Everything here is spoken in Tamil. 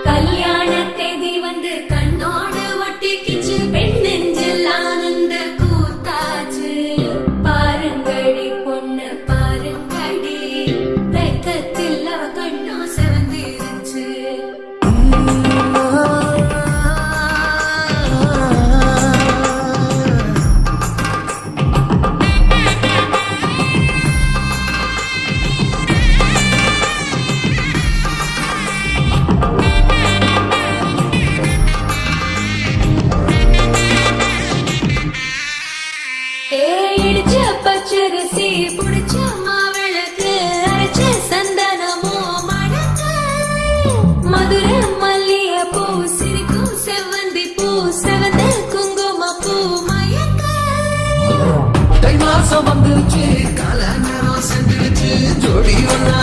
கல்யாண தேதி வந்து கண்ணோடு ஒட்டிக்கிச்சு பெண் நெஞ்சில் ஆனந்த கூத்தாச்சு பாருங்கடி பொண்ணு பாருங்கடி வெக்கத்தில் அவ கண்ணோ செவந்திருச்சு இடிச்ச பச்சரிசி புடிச்ச மாவிளக்கு அரைச்ச சந்தனமோ மணக்க மதுர மல்லிய பூ சிரிக்கும் செவ்வந்தி பூ செவந்த குங்கும பூ மயக்க தை மாசம் வந்துருச்சு கால நேரம் செஞ்சிருச்சு ஜோடி ஒன்னா